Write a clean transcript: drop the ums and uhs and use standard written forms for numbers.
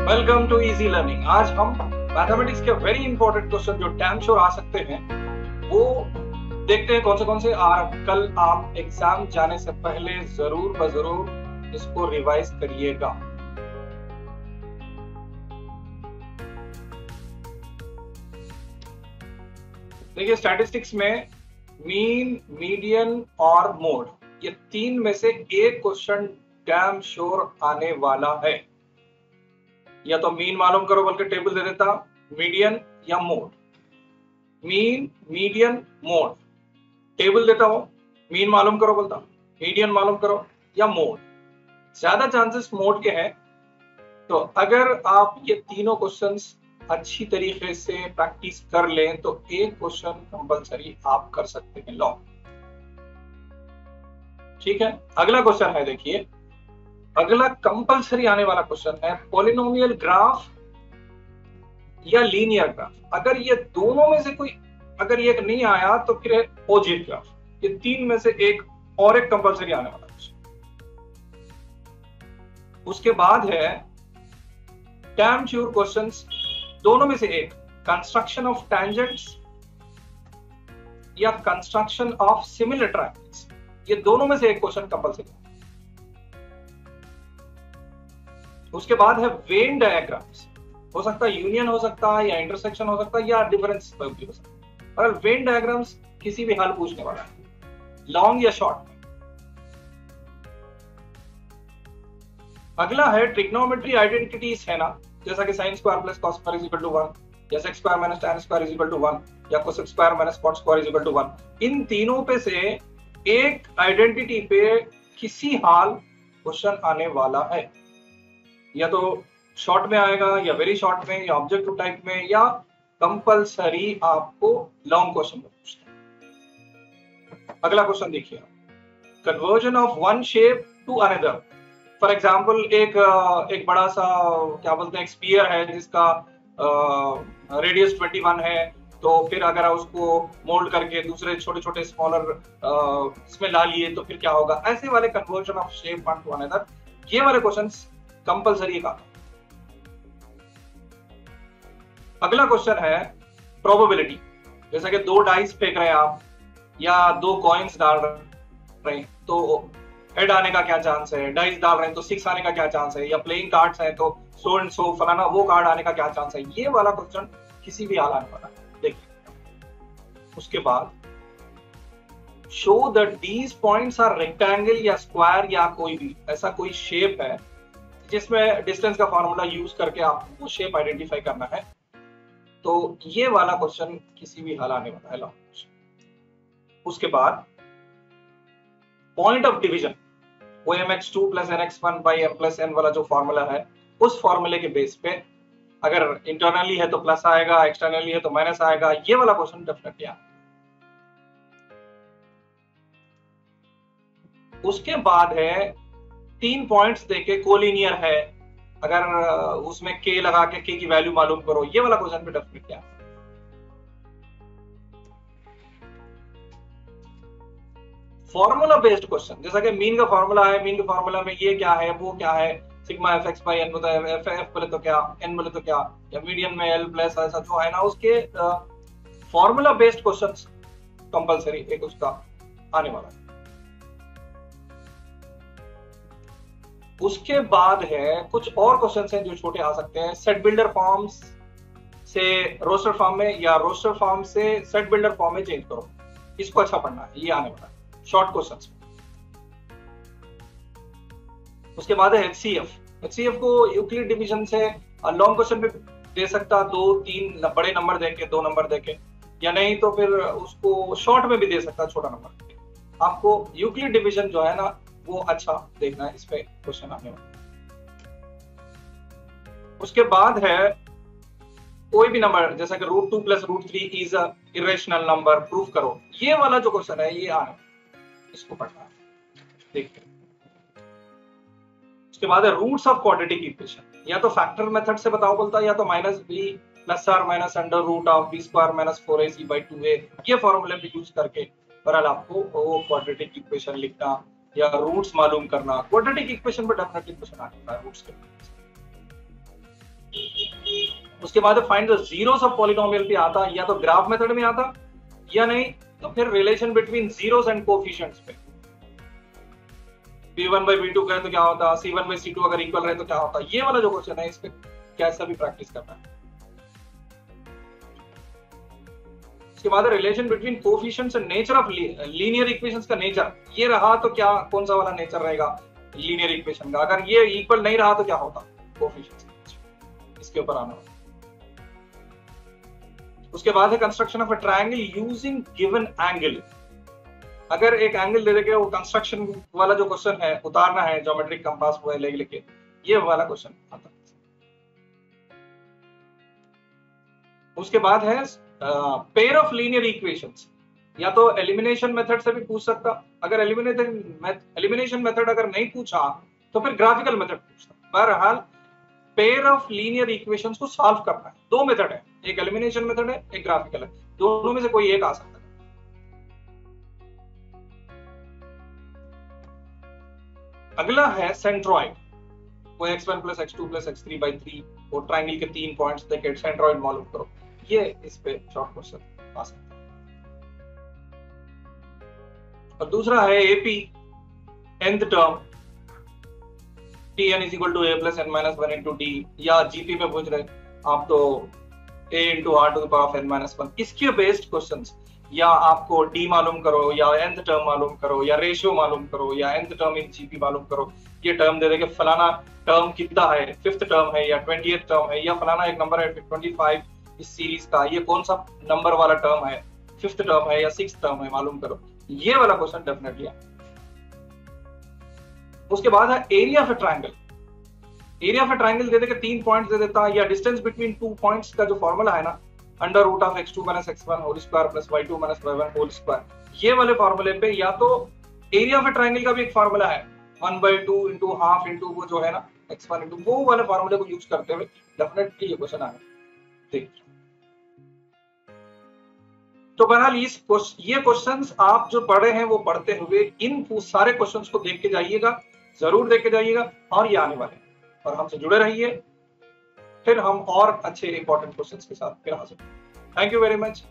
Welcome to easy learning. आज हम mathematics के वेरी इंपॉर्टेंट क्वेश्चन जो डैम श्योर आ सकते हैं वो देखते हैं कौन से कल आप एग्जाम जाने से पहले जरूर बजरूर इसको रिवाइज करिएगा। देखिए स्टैटिस्टिक्स में मीन, मीडियन और मोड, ये तीन में से एक क्वेश्चन डैम श्योर आने वाला है। या तो मीन मालूम करो बल्कि टेबल दे देता, मीडियन या mode. Mean, median, mode, table देता हो, मीन मालूम करो बोलता, मीडियन मालूम करो या मोड। ज्यादा चांसेस मोड के हैं। तो अगर आप ये तीनों क्वेश्चंस अच्छी तरीके से प्रैक्टिस कर लें तो एक क्वेश्चन कंपलसरी आप कर सकते हैं लॉन्ग। ठीक है, अगला क्वेश्चन है, देखिए अगला कंपलसरी आने वाला क्वेश्चन है पॉलिनोमियल ग्राफ या लीनियर ग्राफ। अगर ये दोनों में से कोई अगर ये नहीं आया तो फिर है ओजेट ग्राफ। ये तीन में से एक और एक कंपलसरी आने वाला क्वेश्चन। उसके बाद है डैम श्योर क्वेश्चंस, दोनों में से एक, कंस्ट्रक्शन ऑफ टैंजेंट्स या कंस्ट्रक्शन ऑफ सिमिलर ट्रायंगल्स। ये दोनों में से एक क्वेश्चन कंपलसरी। उसके बाद है वेन डायग्राम्स, हो सकता है यूनियन हो सकता है या इंटरसेक्शन हो सकता है या डिफरेंस भी हो सकता है। और वेन डायग्राम्स किसी भी हाल पूछने वाला है, लॉन्ग या शॉर्ट में। अगला है ट्रिग्नोमेट्री आइडेंटिटीज है ना, जैसा कि sine square plus cos square is equal to 1 या sec square minus tan square is equal to 1 या cosec square minus cot square is equal to 1। इन तीनों पे से एक आइडेंटिटी पे किसी हाल क्वेश्चन आने वाला है। या तो शॉर्ट में आएगा या वेरी शॉर्ट में या ऑब्जेक्टिव टाइप में या कंपलसरी आपको लॉन्ग क्वेश्चन में पूछना है। अगला क्वेश्चन देखिए, conversion of one shape to another. For example एक बड़ा सा क्या बोलते हैं स्फीयर है जिसका रेडियस 21 है, तो फिर अगर उसको मोल्ड करके दूसरे छोटे छोटे स्मॉलर इसमें ला लिए तो फिर क्या होगा। ऐसे वाले conversion of shape one two another, ये वाले क्वेश्चंस कंपलसरी का। अगला क्वेश्चन है प्रोबेबिलिटी, जैसा कि दो डाइस फेंक रहे हैं आप या दो कॉइन्स डाल रहे हैं तो हेड आने का क्या चांस है, डाइस डाल रहे हैं तो 6 आने का क्या चांस है, या प्लेइंग कार्ड्स है तो सो एंड सो फलाना वो कार्ड आने का क्या चांस है। ये वाला क्वेश्चन किसी भी हाल आने वाला है। देखिए उसके बाद show that these points are rectangle या स्क्वायर या कोई भी ऐसा कोई शेप है जिसमें डिस्टेंस का फॉर्मूला यूज करके आपको वो शेप आइडेंटिफाई करना है। तो ये वाला क्वेश्चन किसी भी हाल आने वाला है लॉन्ग क्वेश्चन। उसके बाद point of division, OMX2 plus NX1 by M plus N वाला जो फॉर्मूला है, उस फॉर्मूले के बेस पे अगर इंटरनली है तो प्लस आएगा, एक्सटर्नली है तो माइनस आएगा। ये वाला क्वेश्चन डेफिनेटली आएगा। उसके बाद है 3 पॉइंट्स देके कोलिनियर है, अगर उसमें k लगा के k की वैल्यू मालूम करो। ये वाला क्वेश्चन भी डेफिनेटली आएगा। फॉर्मूला बेस्ड क्वेश्चन, जैसा कि मीन का फॉर्मूला है, मीन के फॉर्मूला में ये क्या है वो क्या है, सिग्मा fx बाई n होता है, f बोले तो क्या, n बोले तो क्या, या मीडियन में l प्लस ऐसा जो है ना, उसके फॉर्मूला बेस्ड क्वेश्चंस कंपलसरी एक उसका आने वाला है। उसके बाद है कुछ और क्वेश्चंस हैं जो छोटे आ सकते हैं, सेट बिल्डर फॉर्म्स से रोस्टर फॉर्म में या रोस्टर फॉर्म से सेट बिल्डर फॉर्म में चेंज करो। इसको अच्छा पढ़ना है, ये आने वाला है शॉर्ट क्वेश्चंस। उसके बाद है HCF को यूक्लिड डिवीजन से लॉन्ग क्वेश्चन में दे सकता, 2-3 बड़े नंबर देके 2 नंबर देके, या नहीं तो फिर उसको शॉर्ट में भी दे सकता छोटा नंबर देके। आपको यूक्लिड डिवीजन जो है ना वो अच्छा देखना है, इस पे क्वेश्चन आने वाला। उसके बाद है कोई भी नंबर जैसा कि √2 plus √3 is a irrational number, proof करो। ये वाला जो क्वेश्चन है ये आने, इसको पढ़ना है, देखिए। उसके बाद है रूट्स ऑफ क्वाड्रेटिक इक्वेशन, या तो फैक्टर मेथड से बताओ बोलता है, या तो -b plus or minus under root of b square minus 4ac by 2a। ये फॉर्मूले पे यूज करके बहरहाल आपको वो क्वाड्रेटिक इक्वेशन लिखना या रूट्स मालूम करना। क्वाड्रेटिक इक्वेशन पर डेफिनेटली क्वेश्चन आने वाला है रूट्स के। उसके बाद find the zeros of polynomial पे आता, या तो ग्राफ मेथड में आता या नहीं तो फिर relation between zeros and coefficients पे। b1 by b2 कहे तो क्या होता, c1 by c2 अगर इक्वल रहे तो क्या होता, ये वाला जो क्वेश्चन है इस पे कैसा भी प्रैक्टिस करना है। उसके बाद relation between coefficients and nature of linear equations का नेचर, ये रहा तो क्या कौन सा वाला नेचर रहेगा लीनियर इक्वेशन का, अगर ये इक्वल नहीं रहा तो क्या होता कोफिशिएंट्स, इसके ऊपर आना। उसके बाद है construction of a triangle using given angle, अगर एक एंगल दे देके वो कंस्ट्रक्शन वाला जो क्वेश्चन है उतारना है ज्योमेट्रिक कंपास वो लेके, ये वाला क्वेश्चन आता है। उसके बाद है पेयर ऑफ लीनियर इक्वेशंस, या तो एलिमिनेशन मेथड से भी पूछ सकता, अगर एलिमिनेशन मेथड अगर नहीं पूछा तो फिर ग्राफिकल मेथड पूछता। बहरहाल पेयर ऑफ लीनियर इक्वेशंस को सॉल्व करना है, दो मेथड है, एक एलिमिनेशन मेथड है एक ग्राफिकल है, दोनों में से कोई एक आ सकता है। अगला है सेंट्रॉइड, वो x1 plus x2 plus x3 by 3 वो ट्रायंगल के 3 पॉइंट्स देके सेंट्रॉइड मालूम करो, ये इस पे शॉर्ट क्वेश्चन आ सकता है। और दूसरा है AP nth term tn is equal to a plus n minus 1 into d, या जीपी में पूछ रहे आप तो a into r to the power of n minus 1, इसके बेस्ड क्वेश्चंस, या आपको d मालूम करो या nth टर्म मालूम करो या रेशियो मालूम करो या nth टर्म इन जीपी मालूम करो, ये टर्म दे देंगे फलाना टर्म कितना है, 5th टर्म है या 20th टर्म है, या फलाना एक नंबर है 25 इस सीरीज का, ये कौन सा नंबर वाला टर्म है, 5th टर्म है या 6th टर्म है मालूम करो, ये वाला क्वेश्चन डेफिनेटली है। उसके बाद है area of a triangle, area of a triangle दे देके 3 पॉइंट्स दे देता, या डिस्टेंस बिटवीन 2 पॉइंट्स का जो फॉर्मूला है ना under root of x2 minus x1 whole square plus y2 minus y1 whole square, ये वाले फॉर्मूले पे या तो एरिया ऑफ अ ट्रायंगल का भी एक फॉर्मूला है 1/2 into हाफ into वो जो है ना x1 into वो वाले फॉर्मूले को यूज करते हुए डेफिनेटली ये क्वेश्चन आएगा। ठीक, तो बहरहाल ये क्वेश्चंस आप जो पढ़े हैं वो पढ़ते हुए इन सारे क्वेश्चंस को देख के जाइएगा, जरूर देख के जाइएगा, और ये आने वाले हैं और हमसे जुड़े रहिए, फिर हम और अच्छे इंपॉर्टेंट क्वेश्चंस के साथ फिर हाजिर। Thank you very much.